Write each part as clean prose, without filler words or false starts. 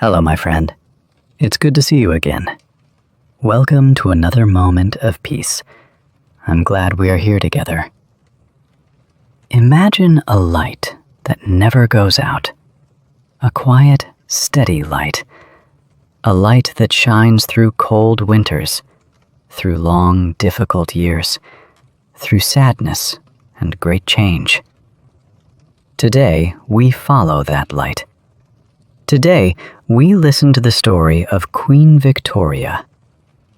Hello, my friend. It's good to see you again. Welcome to another moment of peace. I'm glad we are here together. Imagine a light that never goes out. A quiet, steady light. A light that shines through cold winters, through long, difficult years, through sadness and great change. Today, we follow that light. Today, we listen to the story of Queen Victoria,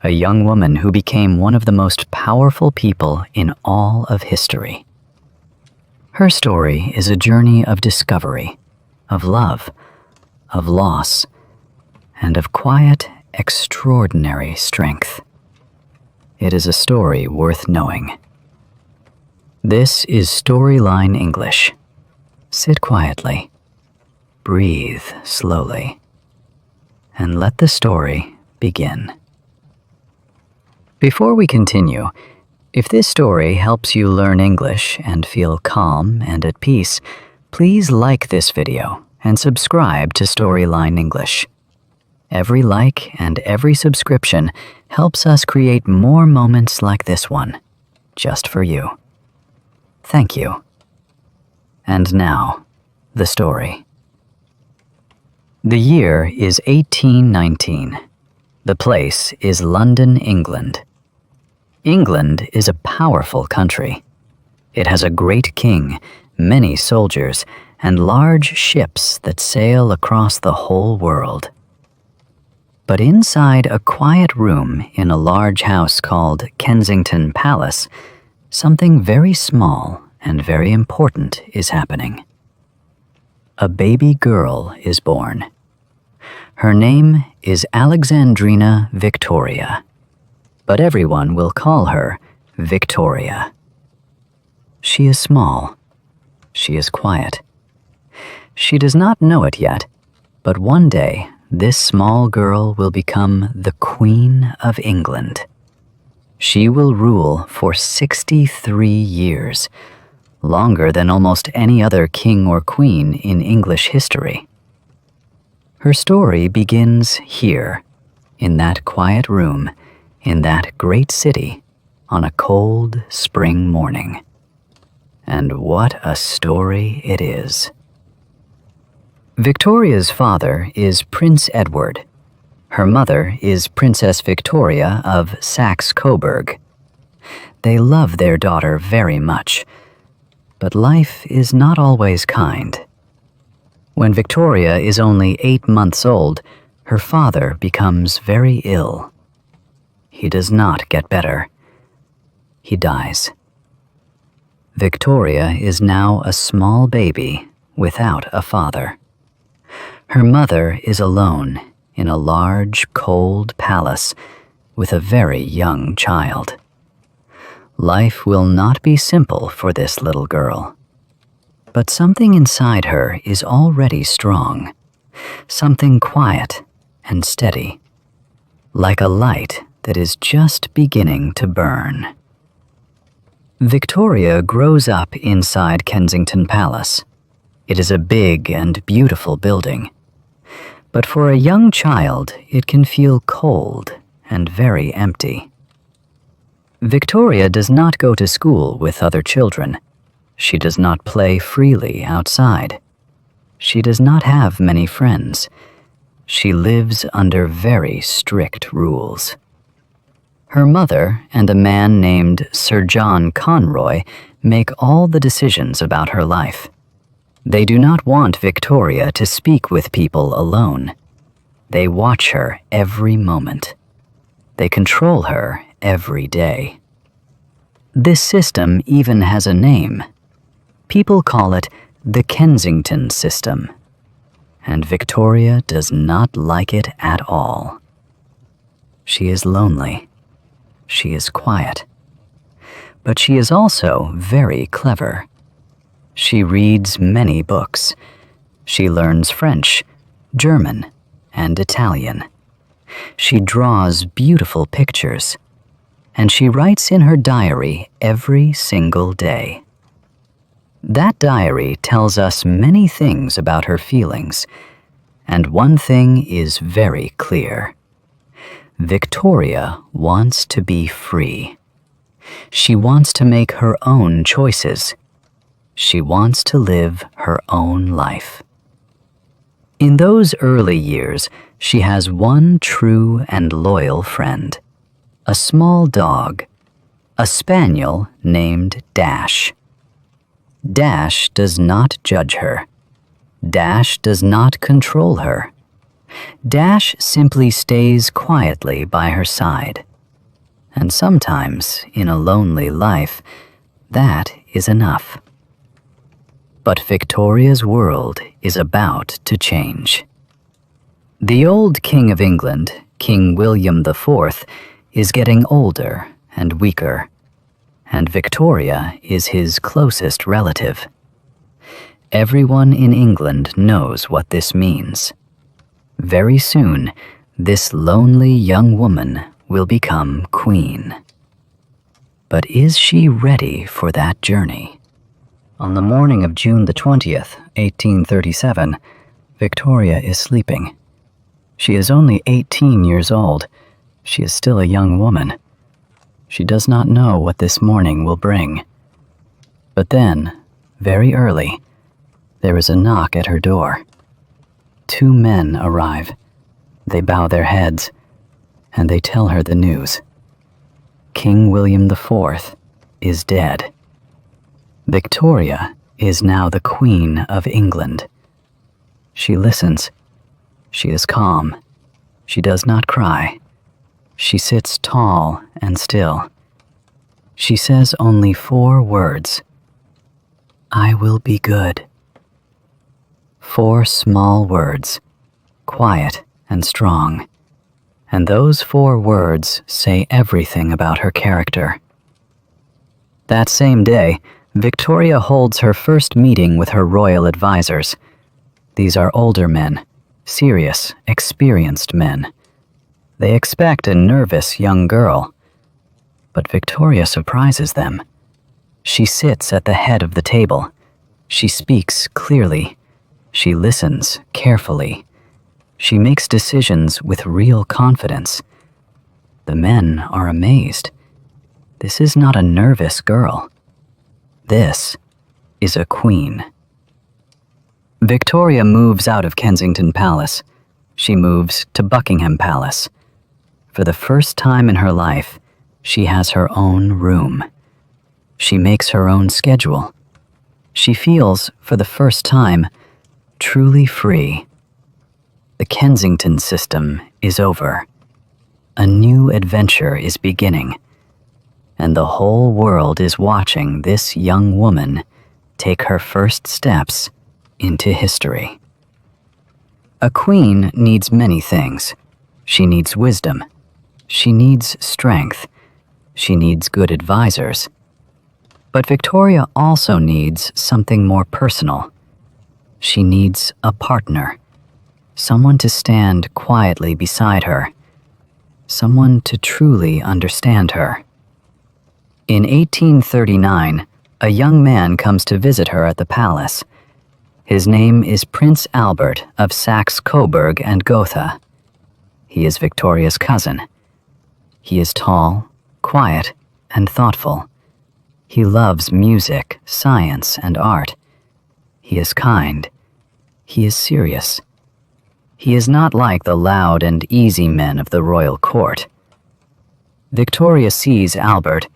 a young woman who became one of the most powerful people in all of history. Her story is a journey of discovery, of love, of loss, and of quiet, extraordinary strength. It is a story worth knowing. This is Storyline English. Sit quietly. Breathe slowly, and let the story begin. Before we continue, if this story helps you learn English and feel calm and at peace, please like this video and subscribe to Storyline English. Every like and every subscription helps us create more moments like this one, just for you. Thank you. And now, the story. The year is 1819. The place is London, England. England is a powerful country. It has a great king, many soldiers, and large ships that sail across the whole world. But inside a quiet room in a large house called Kensington Palace, something very small and very important is happening. A baby girl is born. Her name is Alexandrina Victoria, but everyone will call her Victoria. She is small. She is quiet. She does not know it yet, but one day this small girl will become the Queen of England. She will rule for 63 years, longer than almost any other king or queen in English history. Her story begins here, in that quiet room, in that great city, on a cold spring morning. And what a story it is. Victoria's father is Prince Edward. Her mother is Princess Victoria of Saxe-Coburg. They love their daughter very much, but life is not always kind. When Victoria is only 8 months old, her father becomes very ill. He does not get better. He dies. Victoria is now a small baby without a father. Her mother is alone in a large, cold palace with a very young child. Life will not be simple for this little girl. But something inside her is already strong, something quiet and steady, like a light that is just beginning to burn. Victoria grows up inside Kensington Palace. It is a big and beautiful building, but for a young child, it can feel cold and very empty. Victoria does not go to school with other children. She does not play freely outside. She does not have many friends. She lives under very strict rules. Her mother and a man named Sir John Conroy make all the decisions about her life. They do not want Victoria to speak with people alone. They watch her every moment. They control her every day. This system even has a name. People call it the Kensington system, and Victoria does not like it at all. She is lonely. She is quiet. But she is also very clever. She reads many books. She learns French, German, and Italian. She draws beautiful pictures, and she writes in her diary every single day. That diary tells us many things about her feelings, And one thing is very clear. Victoria wants to be free. She wants to make her own choices. She wants to live her own life. In those early years, she has one true and loyal friend, a small dog, a spaniel named Dash. Dash does not judge her. Dash does not control her. Dash simply stays quietly by her side. And sometimes, in a lonely life, that is enough. But Victoria's world is about to change. The old King of England, King William IV, is getting older and weaker, and Victoria is his closest relative. Everyone in England knows what this means. Very soon, this lonely young woman will become queen. But is she ready for that journey? On the morning of June the 20th, 1837, Victoria is sleeping. She is only 18 years old. She is still a young woman. She does not know what this morning will bring. But then, very early, there is a knock at her door. 2 men arrive. They bow their heads, and they tell her the news. King William IV is dead. Victoria is now the Queen of England. She listens. She is calm. She does not cry. She sits tall and still. She says only 4 words. I will be good. 4 small words, quiet and strong. And those 4 words say everything about her character. That same day, Victoria holds her first meeting with her royal advisors. These are older men, serious, experienced men. They expect a nervous young girl. But Victoria surprises them. She sits at the head of the table. She speaks clearly. She listens carefully. She makes decisions with real confidence. The men are amazed. This is not a nervous girl. This is a queen. Victoria moves out of Kensington Palace. She moves to Buckingham Palace. For the first time in her life, she has her own room. She makes her own schedule. She feels, for the first time, truly free. The Kensington system is over. A new adventure is beginning. And the whole world is watching this young woman take her first steps into history. A queen needs many things. She needs wisdom. She needs strength. She needs good advisors. But Victoria also needs something more personal. She needs a partner, someone to stand quietly beside her, someone to truly understand her. In 1839, a young man comes to visit her at the palace. His name is Prince Albert of Saxe-Coburg and Gotha. He is Victoria's cousin. He is tall, quiet, and thoughtful. He loves music, science, and art. He is kind. He is serious. He is not like the loud and easy men of the royal court. Victoria sees Albert,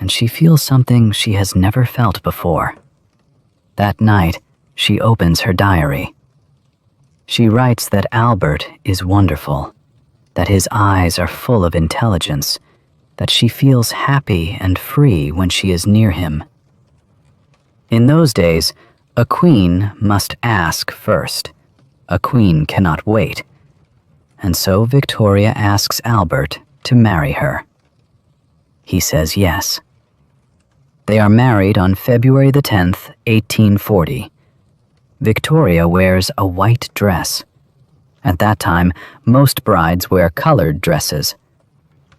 and she feels something she has never felt before. That night, she opens her diary. She writes that Albert is wonderful, that his eyes are full of intelligence, that she feels happy and free when she is near him. In those days, a queen must ask first. A queen cannot wait. And so Victoria asks Albert to marry her. He says yes. They are married on February the 10th, 1840. Victoria wears a white dress. At that time, most brides wear colored dresses.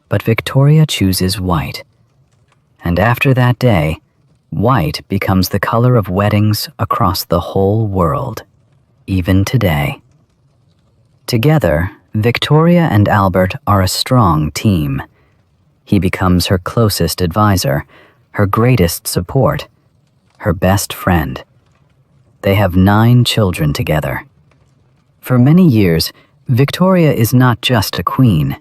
But Victoria chooses white. And after that day, white becomes the color of weddings across the whole world, even today. Together, Victoria and Albert are a strong team. He becomes her closest advisor, her greatest support, her best friend. They have 9 children together. For many years, Victoria is not just a queen.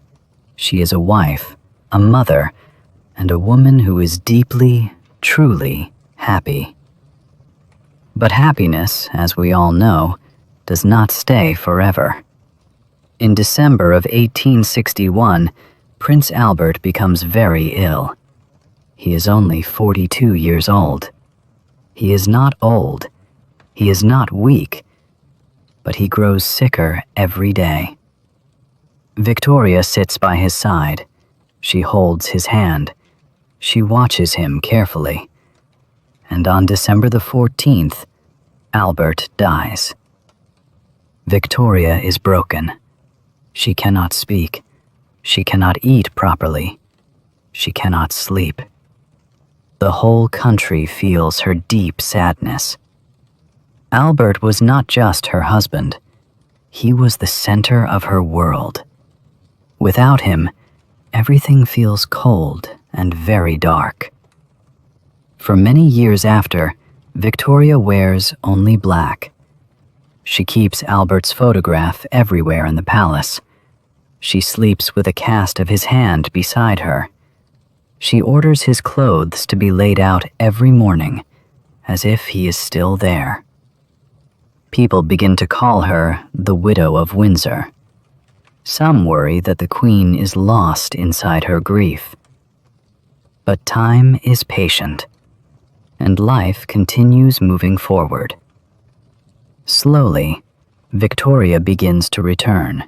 She is a wife, a mother, and a woman who is deeply, truly happy. But happiness, as we all know, does not stay forever. In December of 1861, Prince Albert becomes very ill. He is only 42 years old. He is not old. He is not weak. But he grows sicker every day. Victoria sits by his side. She holds his hand. She watches him carefully. And on December the 14th, Albert dies. Victoria is broken. She cannot speak. She cannot eat properly. She cannot sleep. The whole country feels her deep sadness. Albert was not just her husband. He was the center of her world. Without him, everything feels cold and very dark. For many years after, Victoria wears only black. She keeps Albert's photograph everywhere in the palace. She sleeps with a cast of his hand beside her. She orders his clothes to be laid out every morning, as if he is still there. People begin to call her the Widow of Windsor. Some worry that the Queen is lost inside her grief. But time is patient, and life continues moving forward. Slowly, Victoria begins to return.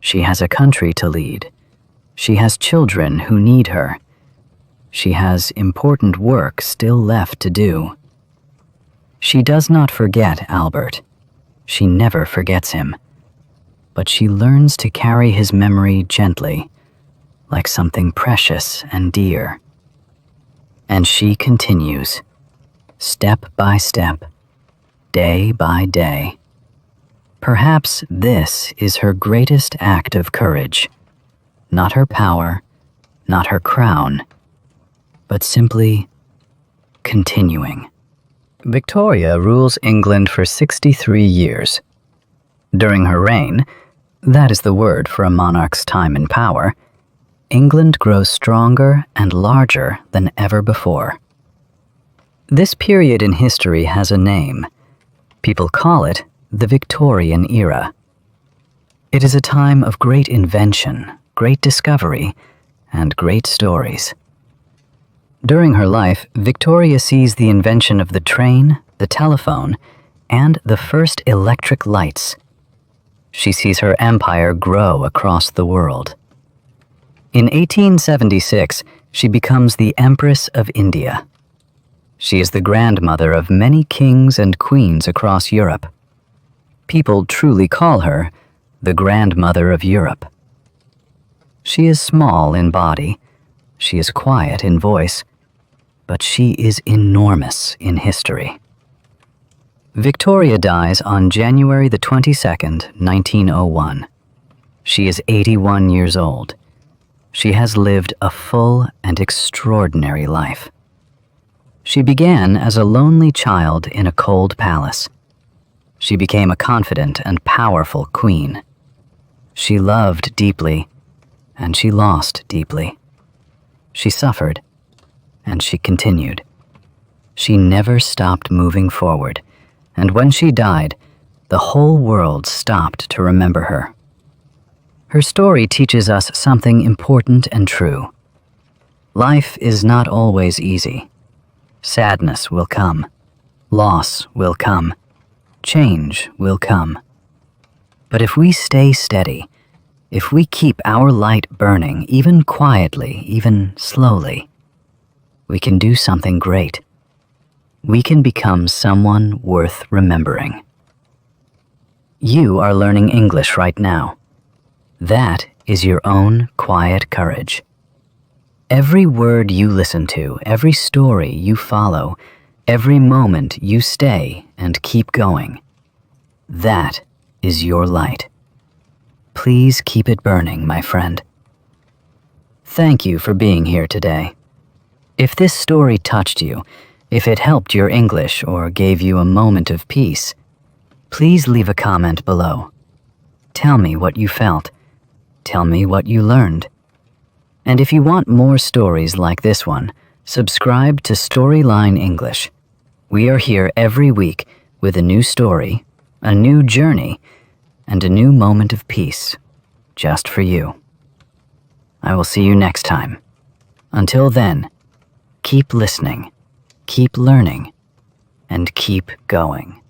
She has a country to lead. She has children who need her. She has important work still left to do. She does not forget Albert. She never forgets him. But she learns to carry his memory gently, like something precious and dear. And she continues, step by step, day by day. Perhaps this is her greatest act of courage. Not her power, not her crown, but simply continuing. Victoria rules England for 63 years. During her reign, that is the word for a monarch's time in power, England grows stronger and larger than ever before. This period in history has a name. People call it the Victorian Era. It is a time of great invention, great discovery, and great stories. During her life, Victoria sees the invention of the train, the telephone, and the first electric lights. She sees her empire grow across the world. In 1876, she becomes the Empress of India. She is the grandmother of many kings and queens across Europe. People truly call her the grandmother of Europe. She is small in body. She is quiet in voice. But she is enormous in history. Victoria dies on January the 22nd, 1901. She is 81 years old. She has lived a full and extraordinary life. She began as a lonely child in a cold palace. She became a confident and powerful queen. She loved deeply, and she lost deeply. She suffered, and she continued. She never stopped moving forward, and when she died, the whole world stopped to remember her. Her story teaches us something important and true. Life is not always easy. Sadness will come. Loss will come. Change will come. But if we stay steady, if we keep our light burning, even quietly, even slowly, we can do something great. We can become someone worth remembering. You are learning English right now. That is your own quiet courage. Every word you listen to, every story you follow, every moment you stay and keep going, that is your light. please keep it burning, my friend. Thank you for being here today. If this story touched you, if it helped your English or gave you a moment of peace, please leave a comment below. Tell me what you felt. Tell me what you learned. And if you want more stories like this one, subscribe to Storyline English. We are here every week with a new story, a new journey, and a new moment of peace, just for you. I will see you next time. Until then, keep listening, keep learning, and keep going.